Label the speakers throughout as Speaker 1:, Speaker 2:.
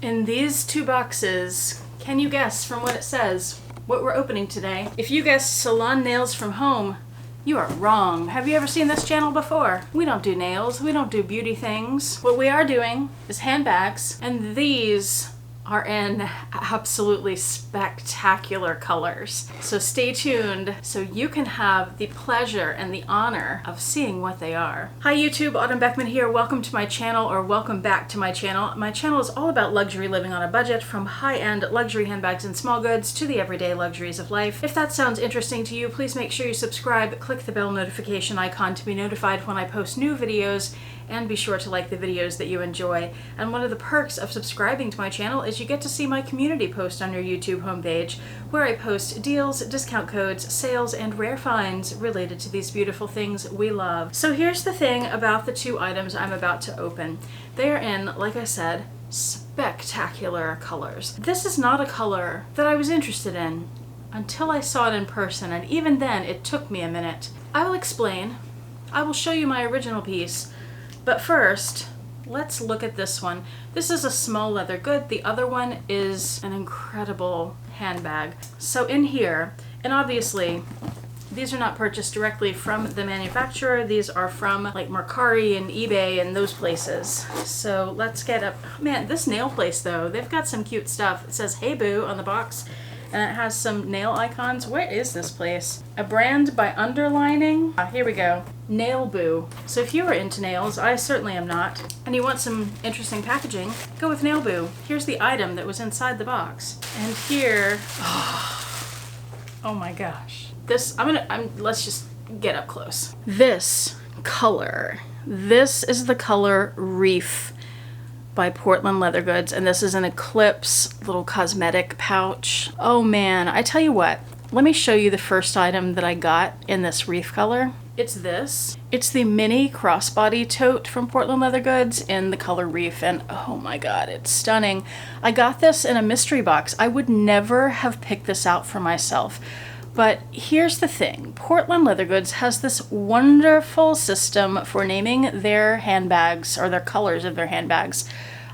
Speaker 1: In these two boxes, can you guess from what it says what we're opening today? If you guessed salon nails from home, you are wrong. Have you ever seen this channel before? We don't do nails, we don't do beauty things. What we are doing is handbags, and these are in absolutely spectacular colors. So stay tuned so you can have the pleasure and the honor of seeing what they are. Hi YouTube, Autumn Beckman here. Welcome to my channel, or welcome back to my channel. My channel is all about luxury living on a budget, from high-end luxury handbags and small goods to the everyday luxuries of life. If that sounds interesting to you, please make sure you subscribe, click the bell notification icon to be notified when I post new videos, and be sure to like the videos that you enjoy. And one of the perks of subscribing to my channel is you get to see my community post on your YouTube homepage, where I post deals, discount codes, sales, and rare finds related to these beautiful things we love. So here's the thing about the two items I'm about to open. They are in, like I said, spectacular colors. This is not a color that I was interested in until I saw it in person, and even then it took me a minute. I will explain. I will show you my original piece. But first, let's look at this one. This is a small leather good. The other one is an incredible handbag. So in here, and obviously, these are not purchased directly from the manufacturer. These are from like Mercari and eBay and those places. So let's get up. Man, this nail place though, they've got some cute stuff. It says "Hey Boo" on the box, and it has some nail icons. Where is this place? A brand by underlining. Here we go. Nail Boo. So if you are into nails, I certainly am not, and you want some interesting packaging, go with Nail Boo. Here's the item that was inside the box. And here, oh my gosh. This, let's just get up close. This color. This is the color Reef by Portland Leather Goods, and this is an Eclipse little cosmetic pouch. Oh man, I tell you what, let me show you the first item that I got in this Reef color. It's this. It's the mini crossbody tote from Portland Leather Goods in the color Reef, and oh my god, it's stunning. I got this in a mystery box. I would never have picked this out for myself. But here's the thing, Portland Leather Goods has this wonderful system for naming their handbags, or their colors of their handbags.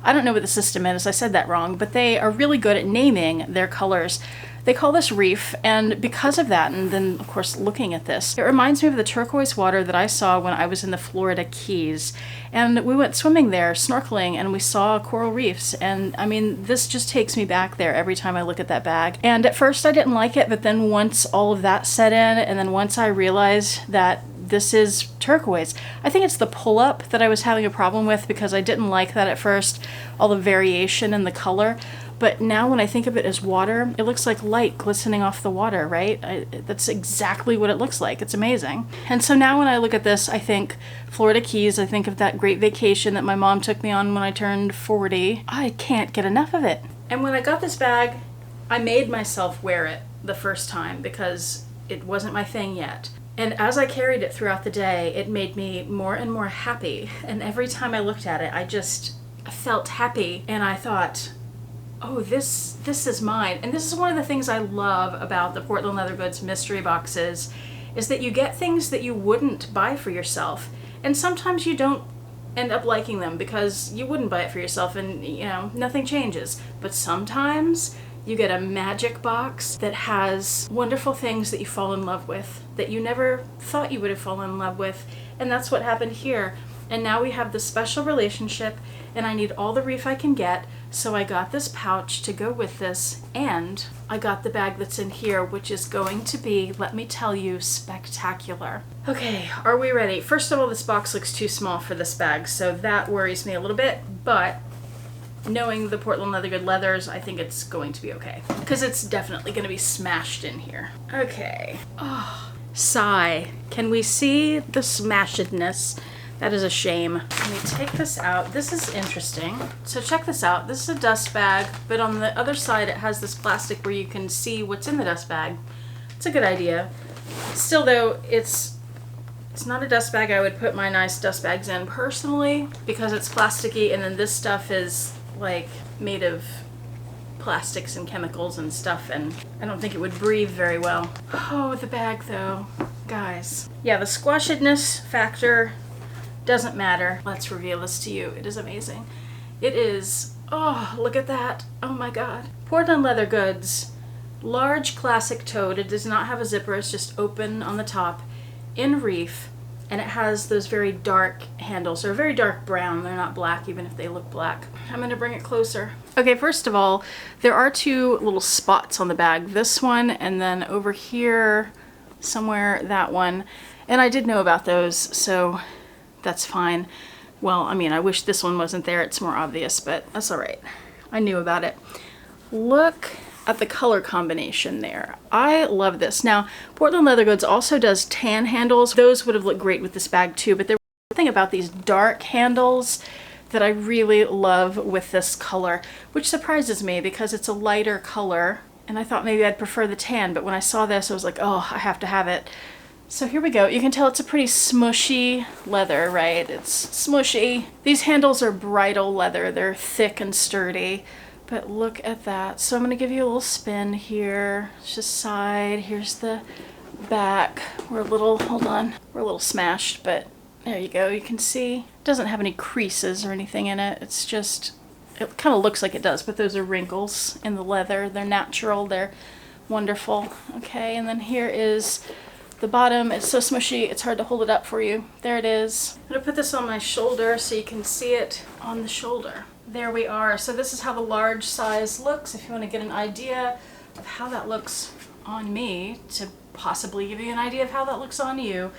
Speaker 1: I don't know what the system is, I said that wrong, but they are really good at naming their colors. They call this Reef, and because of that, and then of course looking at this, it reminds me of the turquoise water that I saw when I was in the Florida Keys. And we went swimming there, snorkeling, and we saw coral reefs, and I mean, this just takes me back there every time I look at that bag. And at first I didn't like it, but then once all of that set in, and then once I realized that this is turquoise. I think it's the pull-up that I was having a problem with, because I didn't like that at first, all the variation in the color. But now when I think of it as water, it looks like light glistening off the water, right? That's exactly what it looks like. It's amazing. And so now when I look at this, I think Florida Keys. I think of that great vacation that my mom took me on when I turned 40. I can't get enough of it. And when I got this bag, I made myself wear it the first time because it wasn't my thing yet. And as I carried it throughout the day, it made me more and more happy. And every time I looked at it, I just felt happy. And I thought, oh, this is mine. And this is one of the things I love about the Portland Leather Goods mystery boxes, is that you get things that you wouldn't buy for yourself. And sometimes you don't end up liking them because you wouldn't buy it for yourself, and you know, nothing changes. But sometimes you get a magic box that has wonderful things that you fall in love with, that you never thought you would have fallen in love with. And that's what happened here. And now we have this special relationship, and I need all the Reef I can get, so I got this pouch to go with this, and I got the bag that's in here, which is going to be, let me tell you, spectacular. Okay, are we ready? First of all, this box looks too small for this bag, so that worries me a little bit, but knowing the Portland Leather Good leathers, I think it's going to be okay, because it's definitely going to be smashed in here. Okay. Oh, sigh. Can we see the smashedness? That is a shame. Let me take this out. This is interesting. So check this out. This is a dust bag, but on the other side it has this plastic where you can see what's in the dust bag. It's a good idea. Still though, it's not a dust bag I would put my nice dust bags in personally, because it's plasticky, and then this stuff is like made of plastics and chemicals and stuff, and I don't think it would breathe very well. Oh, the bag though, guys. Yeah, the squashedness factor doesn't matter. Let's reveal this to you. It is amazing. It is Oh, look at that. Oh my God. Portland Leather Goods. Large classic tote. It does not have a zipper. It's just open on the top in reef. And it has those very dark handles. They're very dark brown. They're not black, even if they look black. I'm going to bring it closer. Okay, first of all, there are two little spots on the bag. This one, and then over here somewhere, that one. And I did know about those, so that's fine. Well, I mean, I wish this one wasn't there. It's more obvious, but that's all right. I knew about it. Look at the color combination there. I love this. Now, Portland Leather Goods also does tan handles. Those would have looked great with this bag too, but there's something about these dark handles that I really love with this color, which surprises me because it's a lighter color, and I thought maybe I'd prefer the tan, but when I saw this, I was like, oh, I have to have it. So here we go. You can tell it's a pretty smushy leather, right? It's smushy. These handles are bridal leather. They're thick and sturdy. But look at that. So I'm going to give you a little spin here. It's just side. Here's the back. We're a little, hold on, we're a little smashed, but there you go. You can see it doesn't have any creases or anything in it. It's just, it kind of looks like it does, but those are wrinkles in the leather. They're natural. They're wonderful. Okay, and then here is the bottom. It's so smushy, it's hard to hold it up for you. There it is. I'm going to put this on my shoulder so you can see it on the shoulder. There we are. So this is how the large size looks. If you want to get an idea of how that looks on me, to possibly give you an idea of how that looks on you,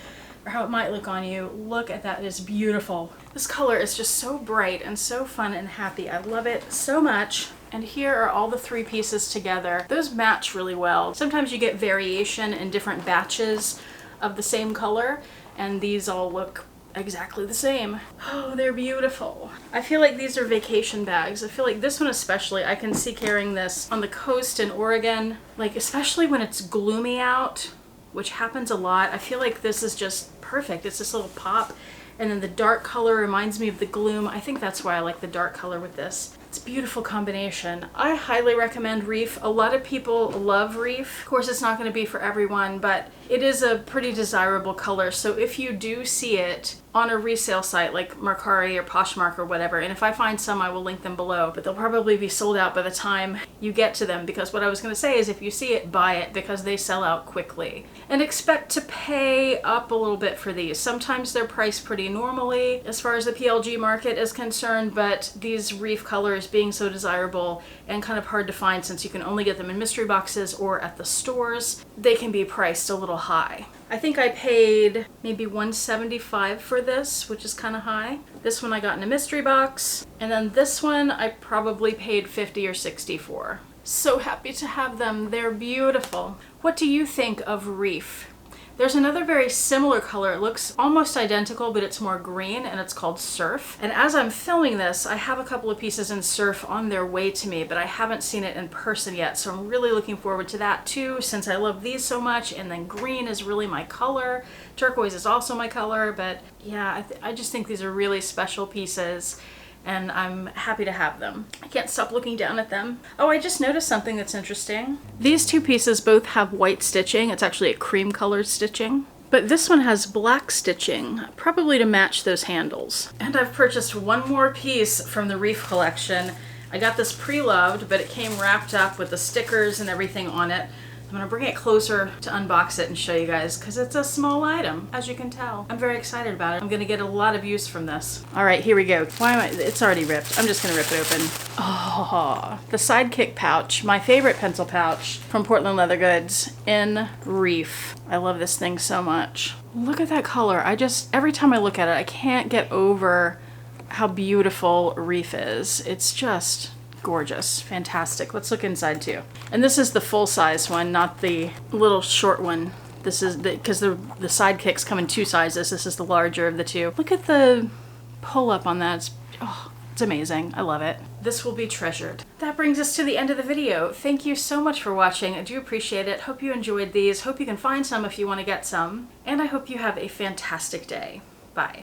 Speaker 1: or how it might look on you, look at that. It is beautiful. This color is just so bright and so fun and happy. I love it so much. And here are all the three pieces together. Those match really well. Sometimes you get variation in different batches of the same color, and these all look exactly the same. Oh, they're beautiful. I feel like these are vacation bags. I feel like this one especially, I can see carrying this on the coast in Oregon, like especially when it's gloomy out, which happens a lot. I feel like this is just perfect. It's this little pop, and then the dark color reminds me of the gloom. I think that's why I like the dark color with this. It's a beautiful combination. I highly recommend reef. A lot of people love reef. Of course, it's not going to be for everyone, but it is a pretty desirable color. So if you do see it on a resale site like Mercari or Poshmark or whatever, and if I find some, I will link them below, but they'll probably be sold out by the time you get to them, because what I was going to say is if you see it, buy it, because they sell out quickly. And expect to pay up a little bit for these. Sometimes they're priced pretty normally as far as the PLG market is concerned, but these reef colors being so desirable and kind of hard to find since you can only get them in mystery boxes or at the stores, they can be priced a little high. I think I paid maybe $175 for this, which is kind of high. This one I got in a mystery box, and then this one I probably paid $50 or $60 for. So happy to have them. They're beautiful. What do you think of reef? There's another very similar color. It looks almost identical, but it's more green, and it's called Surf. And as I'm filming this, I have a couple of pieces in Surf on their way to me, but I haven't seen it in person yet. So I'm really looking forward to that too, since I love these so much. And then green is really my color. Turquoise is also my color, but yeah, I just think these are really special pieces, and I'm happy to have them. I can't stop looking down at them. Oh, I just noticed something that's interesting. These two pieces both have white stitching. It's actually a cream colored stitching, but this one has black stitching, probably to match those handles. And I've purchased one more piece from the Reef collection. I got this Preloved, but it came wrapped up with the stickers and everything on it. I'm gonna bring it closer to unbox it and show you guys, because it's a small item, as you can tell. I'm very excited about it. I'm gonna get a lot of use from this. All right, here we go. Why am I, it's already ripped. I'm just gonna rip it open. Oh, the Sidekick pouch, my favorite pencil pouch from Portland Leather Goods in Reef. I love this thing so much. Look at that color. Every time I look at it, I can't get over how beautiful Reef is. It's just gorgeous, fantastic. Let's look inside too. And this is the full size one, not the little short one. This is because the Sidekicks come in two sizes. This is the larger of the two. Look at the pull up on that. It's amazing. I love it. This will be treasured. That brings us to the end of the video. Thank you so much for watching. I do appreciate it. Hope you enjoyed these. Hope you can find some if you want to get some. And I hope you have a fantastic day. Bye.